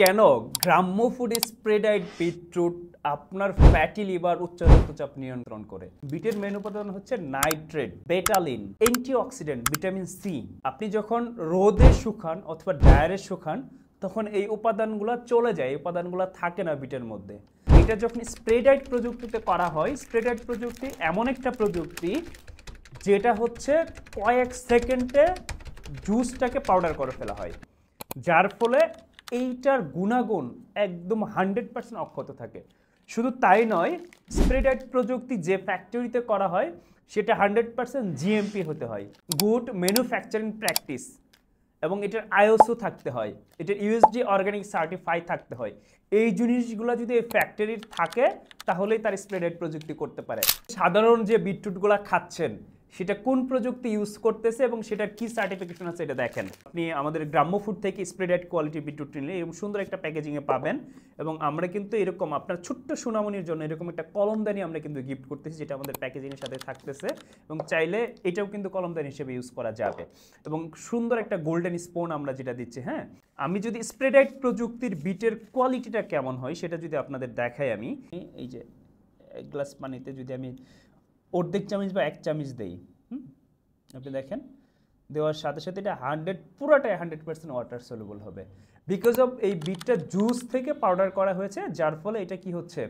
কেন গ্রাম্য food স্প্রেডাইড beetroot আপনার ফ্যাটি লিভার উচ্চ রক্তচাপ নিয়ন্ত্রণ করে? বিটের মেন উপাদান হচ্ছে নাইট্রেট, বেটালিন, অ্যান্টিঅক্সিডেন্ট, ভিটামিন সি। আপনি যখন রোদে শুকান অথবা ড্রায়ারে শুকান তখন এই উপাদানগুলো চলে যায়, এই উপাদানগুলো থাকে না বিটের মধ্যে। এটা যখন স্প্রেডাইড প্রযুক্তিতে করা হয়, স্প্রেডাইড প্রযুক্তি এমন একটা প্রযুক্তি যেটা হচ্ছে কয়েক সেকেন্ডে জুসটাকে পাউডার করে ফেলা হয়, যার ফলে এইটার গুণাগুণ একদম 100% অক্ষত থাকে। শুধু তাই নয়, স্প্রেডাইড প্রযুক্তি যে ফ্যাক্টরিতে করা হয় সেটা 100% জিএমপি হতে হয়, গুড ম্যানুফ্যাকচারিং প্র্যাকটিস, এবং এটার আইএসও থাকতে হয়, এটার ইউএসডি অর্গানিক সার্টিফাই থাকতে হয়। এই জিনিসগুলো যদি এই ফ্যাক্টরির থাকে তাহলেই তার স্প্রেডাইড প্রযুক্তি করতে পারে। সাধারণ যে বিটরুটগুলো খাচ্ছেন সেটা কোন প্রযুক্তি ইউজ করতেছে এবং সেটার কি সার্টিফিকেশন আছে এটা দেখেন। আপনি আমাদের গ্রাম্য ফুড থেকে স্প্রেডাইড কোয়ালিটি বিটরুট নিলে এরকম সুন্দর একটা প্যাকেজিংয়ে পাবেন, এবং আমরা কিন্তু এরকম আপনার ছোট্ট সুনামনির জন্য এরকম একটা কলমদানি আমরা কিন্তু গিফট করতেছি, যেটা আমাদের প্যাকেজিংয়ের সাথে থাকতেছে, এবং চাইলে এটাও কিন্তু কলমদানি হিসেবে ইউজ করা যাবে। এবং সুন্দর একটা গোল্ডেন স্পুন আমরা যেটা দিচ্ছি। হ্যাঁ, আমি যদি স্প্রেডাইড প্রযুক্তির বিটের কোয়ালিটিটা কেমন হয় সেটা যদি আপনাদের দেখাই, আমি এই যে এক গ্লাস পানিতে যদি আমি অর্ধেক চামচ বা 1 চামচ দেই, আপনি দেখেন দেওয়ার সাথে সাথে এটা পুরোটাই 100% ওয়াটার সলিউবল হবে, বিকজ অফ এই বিটটা জুস থেকে পাউডার করা হয়েছে, যার ফলে এটা কি হচ্ছে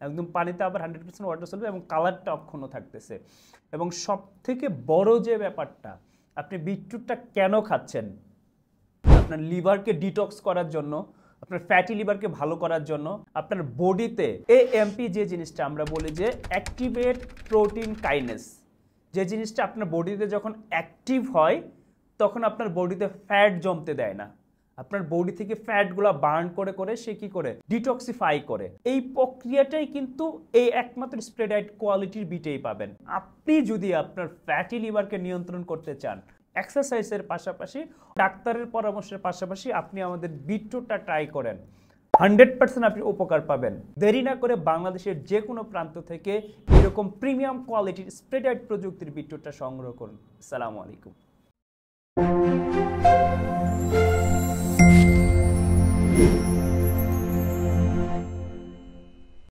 একদম পানিতে আবার 100% ওয়াটার সলিউবল এবং কালারটা অক্ষুণ্ণ থাকতেছে। এবং সব থেকে বড় যে ব্যাপারটা, আপনি বিটরুটটা কেন খাচ্ছেন? আপনার লিভারকে ডিটক্স করার জন্য, আপনার ফ্যাটি লিভারকে ভালো করার জন্য, আপনার বডিতে এএমপি যে জিনিসটা আমরা বলি যে অ্যাক্টিভেট প্রোটিন কাইনেস, যে জিনিসটা আপনার বডিতে যখন অ্যাক্টিভ হয় তখন আপনার বডিতে ফ্যাট জমতে দেয় না, আপনার বডি থেকে ফ্যাটগুলো বার্ন করে করে সে কি করে ডিটক্সিফাই করে। এই প্রক্রিয়াটাই কিন্তু এই একমাত্র স্প্রেডাইড কোয়ালিটির বিটেই পাবেন। আপনি যদি আপনার ফ্যাটি লিভারকে নিয়ন্ত্রণ করতে চান, এক্সারসাইজের পাশাপাশি ডাক্তারের পরামর্শের পাশাপাশি আপনি আমাদের বিটরুটটা ট্রাই করেন, 100% আপনি উপকার পাবেন। দেরি না করে বাংলাদেশের যে কোনো প্রান্ত থেকে এরকম প্রিমিয়াম কোয়ালিটির স্প্রেডাইড প্রযুক্তির বিটরুটটা সংগ্রহ করুন। আসসালামু আলাইকুম।